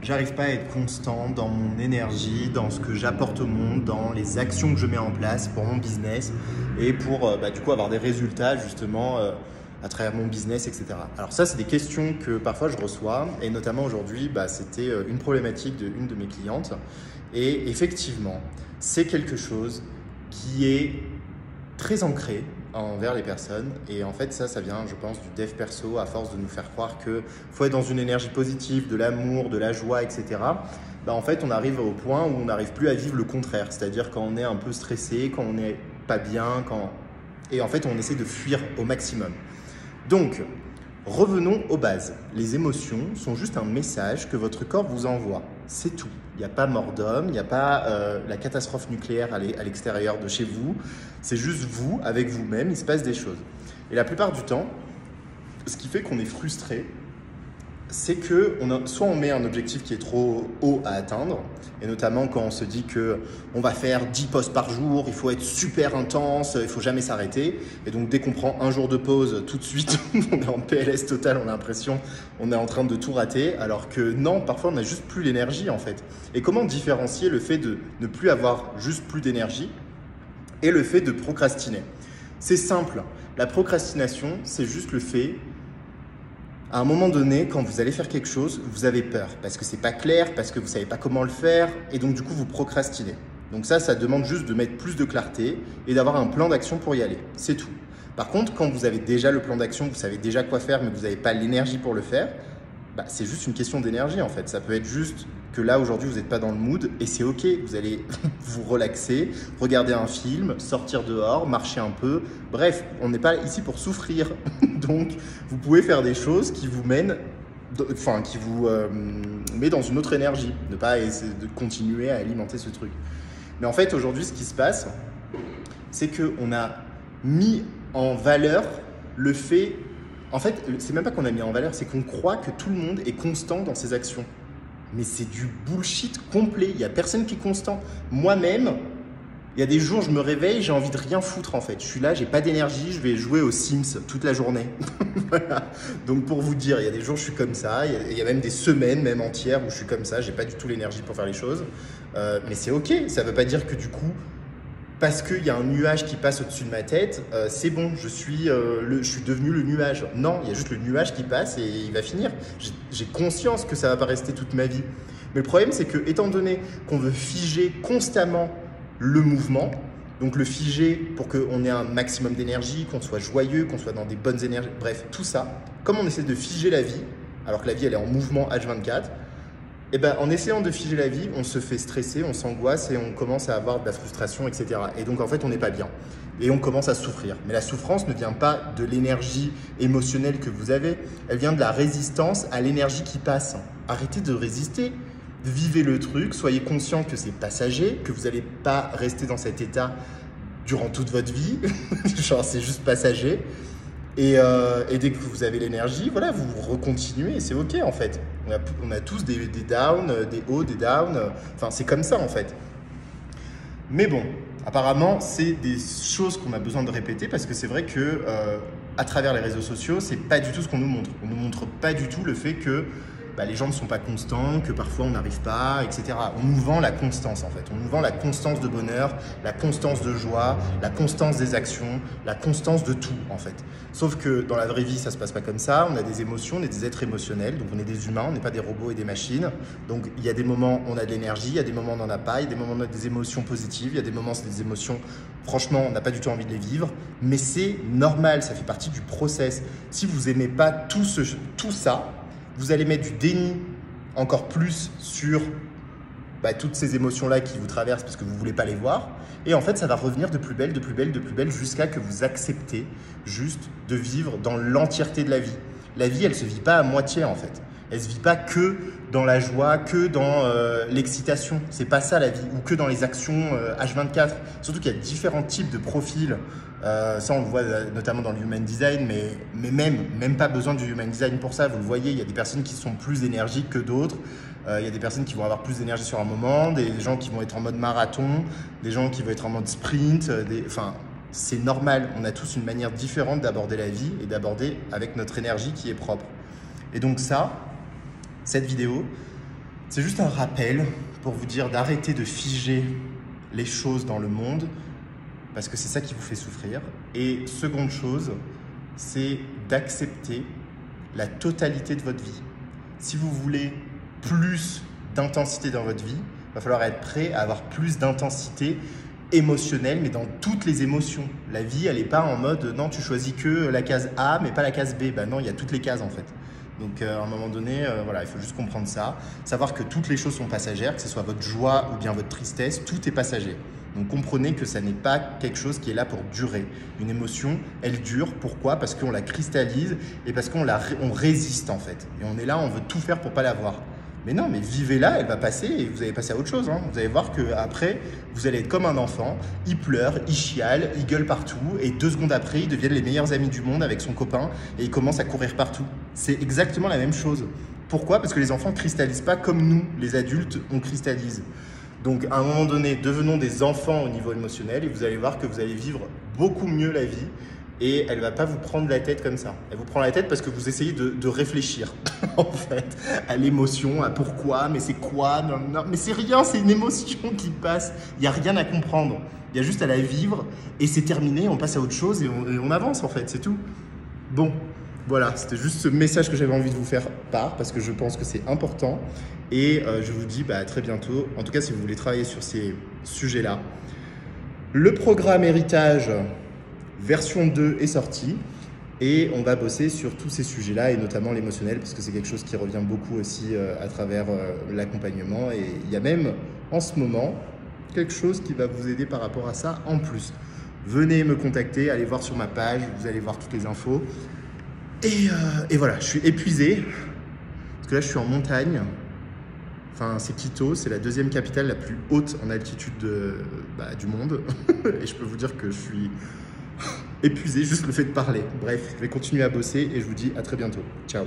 j'arrive pas à être constant dans mon énergie, dans ce que j'apporte au monde, dans les actions que je mets en place pour mon business et pour du coup avoir des résultats justement à travers mon business, etc. Alors ça, c'est des questions que parfois je reçois et notamment aujourd'hui, c'était une problématique d'une de mes clientes et effectivement, c'est quelque chose qui est très ancré envers les personnes et en fait ça vient je pense du dev perso à force de nous faire croire que faut être dans une énergie positive, de l'amour, de la joie, etc. En fait on arrive au point où on n'arrive plus à vivre le contraire, c'est-à-dire quand on est un peu stressé, quand on n'est pas bien, et en fait on essaie de fuir au maximum. Donc revenons aux bases. Les émotions sont juste un message que votre corps vous envoie, c'est tout. Il n'y a pas mort d'homme, il n'y a pas la catastrophe nucléaire à l'extérieur de chez vous. C'est juste vous, avec vous-même, il se passe des choses. Et la plupart du temps, ce qui fait qu'on est frustré, c'est que soit on met un objectif qui est trop haut à atteindre, et notamment quand on se dit qu'on va faire 10 posts par jour, il faut être super intense, il ne faut jamais s'arrêter. Et donc dès qu'on prend un jour de pause, tout de suite, on est en PLS total, on a l'impression qu'on est en train de tout rater, alors que non, parfois on n'a juste plus l'énergie en fait. Et comment différencier le fait de ne plus avoir juste plus d'énergie et le fait de procrastiner? C'est simple, la procrastination, c'est juste le fait à un moment donné, quand vous allez faire quelque chose, vous avez peur parce que c'est pas clair, parce que vous savez pas comment le faire et donc du coup vous procrastinez. Donc ça demande juste de mettre plus de clarté et d'avoir un plan d'action pour y aller. C'est tout. Par contre, quand vous avez déjà le plan d'action, vous savez déjà quoi faire mais que vous n'avez pas l'énergie pour le faire, c'est juste une question d'énergie en fait. Ça peut être juste que là aujourd'hui vous n'êtes pas dans le mood et c'est ok, vous allez vous relaxer, regarder un film, sortir dehors, marcher un peu. Bref, on n'est pas ici pour souffrir. Donc vous pouvez faire des choses qui vous mènent, qui vous met dans une autre énergie, ne pas essayer de continuer à alimenter ce truc. Mais en fait aujourd'hui ce qui se passe, c'est qu'on a mis en valeur le fait. En fait, c'est même pas qu'on a mis en valeur, c'est qu'on croit que tout le monde est constant dans ses actions. Mais c'est du bullshit complet. Il n'y a personne qui est constant. Moi-même, il y a des jours, je me réveille, j'ai envie de rien foutre en fait. Je suis là, j'ai pas d'énergie, je vais jouer aux Sims toute la journée. Voilà. Donc pour vous dire, il y a des jours, je suis comme ça. Il y a même des semaines, même entières, où je suis comme ça. J'ai pas du tout l'énergie pour faire les choses. Mais c'est ok. Ça veut pas dire que du coup, parce qu'il y a un nuage qui passe au-dessus de ma tête, c'est bon, je suis devenu le nuage. Non, il y a juste le nuage qui passe et il va finir. J'ai conscience que ça ne va pas rester toute ma vie. Mais le problème, c'est que, étant donné qu'on veut figer constamment le mouvement, donc le figer pour qu'on ait un maximum d'énergie, qu'on soit joyeux, qu'on soit dans des bonnes énergies, bref, tout ça, comme on essaie de figer la vie, alors que la vie, elle est en mouvement H24, en essayant de figer la vie, on se fait stresser, on s'angoisse et on commence à avoir de la frustration, etc. Et donc en fait, on n'est pas bien. Et on commence à souffrir. Mais la souffrance ne vient pas de l'énergie émotionnelle que vous avez, elle vient de la résistance à l'énergie qui passe. Arrêtez de résister, vivez le truc, soyez conscient que c'est passager, que vous n'allez pas rester dans cet état durant toute votre vie, genre c'est juste passager. Et dès que vous avez l'énergie, voilà, vous recontinuez et c'est ok en fait. On a tous des downs, des hauts, des downs, enfin c'est comme ça en fait. Mais bon, apparemment c'est des choses qu'on a besoin de répéter parce que c'est vrai que à travers les réseaux sociaux, c'est pas du tout ce qu'on nous montre. On nous montre pas du tout le fait que les gens ne sont pas constants, que parfois on n'arrive pas, etc. On nous vend la constance en fait. On nous vend la constance de bonheur, la constance de joie, la constance des actions, la constance de tout en fait. Sauf que dans la vraie vie, ça se passe pas comme ça. On a des émotions, on est des êtres émotionnels, donc on est des humains, on n'est pas des robots et des machines. Donc il y a des moments où on a de l'énergie, il y a des moments où on n'en a pas, il y a des moments où on a des émotions positives, il y a des moments où c'est des émotions, franchement, on n'a pas du tout envie de les vivre. Mais c'est normal, ça fait partie du process. Si vous aimez pas tout ça, vous allez mettre du déni encore plus sur toutes ces émotions-là qui vous traversent parce que vous ne voulez pas les voir. Et en fait, ça va revenir de plus belle, de plus belle, de plus belle jusqu'à que vous acceptez juste de vivre dans l'entièreté de la vie. La vie, elle ne se vit pas à moitié en fait. Elle ne se vit pas que dans la joie, que dans l'excitation. C'est pas ça la vie. Ou que dans les actions H24. Surtout qu'il y a différents types de profils. Ça, on le voit notamment dans le Human Design, mais même pas besoin du Human Design pour ça. Vous le voyez, il y a des personnes qui sont plus énergiques que d'autres. Il y a des personnes qui vont avoir plus d'énergie sur un moment, des gens qui vont être en mode marathon, des gens qui vont être en mode sprint. Enfin, c'est normal. On a tous une manière différente d'aborder la vie et d'aborder avec notre énergie qui est propre. Et donc ça, cette vidéo, C'est juste un rappel pour vous dire d'arrêter de figer les choses dans le monde parce que c'est ça qui vous fait souffrir. Et seconde chose, c'est d'accepter la totalité de votre vie. Si vous voulez plus d'intensité dans votre vie, il va falloir être prêt à avoir plus d'intensité émotionnelle, mais dans toutes les émotions. La vie, elle n'est pas en mode non, tu choisis que la case A, mais pas la case B. Non, il y a toutes les cases en fait. Donc à un moment donné, voilà, il faut juste comprendre ça. Savoir que toutes les choses sont passagères, que ce soit votre joie ou bien votre tristesse, tout est passager. Donc comprenez que ça n'est pas quelque chose qui est là pour durer. Une émotion, elle dure. Pourquoi? Parce qu'on la cristallise et parce qu'on résiste en fait. Et on est là, on veut tout faire pour pas l'avoir. Mais non, mais vivez-la, elle va passer et vous allez passer à autre chose. Vous allez voir qu'après, vous allez être comme un enfant. Il pleure, il chiale, il gueule partout. Et 2 secondes après, ils deviennent les meilleurs amis du monde avec son copain et ils commencent à courir partout. C'est exactement la même chose. Pourquoi? Parce que les enfants ne cristallisent pas comme nous, les adultes, on cristallise. Donc à un moment donné, devenons des enfants au niveau émotionnel et vous allez voir que vous allez vivre beaucoup mieux la vie et elle ne va pas vous prendre la tête comme ça. Elle vous prend la tête parce que vous essayez de réfléchir en fait à l'émotion, à pourquoi, mais c'est quoi, non, mais c'est rien, c'est une émotion qui passe, il n'y a rien à comprendre. Il y a juste à la vivre et c'est terminé, on passe à autre chose et on avance en fait, c'est tout. Bon, voilà, c'était juste ce message que j'avais envie de vous faire part parce que je pense que c'est important. Et je vous dis à très bientôt. En tout cas, si vous voulez travailler sur ces sujets-là. Le programme Héritage version 2 est sorti. Et on va bosser sur tous ces sujets-là, et notamment l'émotionnel, parce que c'est quelque chose qui revient beaucoup aussi à travers l'accompagnement. Et il y a même, en ce moment, quelque chose qui va vous aider par rapport à ça en plus. Venez me contacter, allez voir sur ma page, vous allez voir toutes les infos. Et voilà, je suis épuisé, parce que là, je suis en montagne. Enfin, c'est Quito, c'est la 2e capitale la plus haute en altitude du monde. Et je peux vous dire que je suis épuisé, juste le fait de parler. Bref, je vais continuer à bosser et je vous dis à très bientôt. Ciao.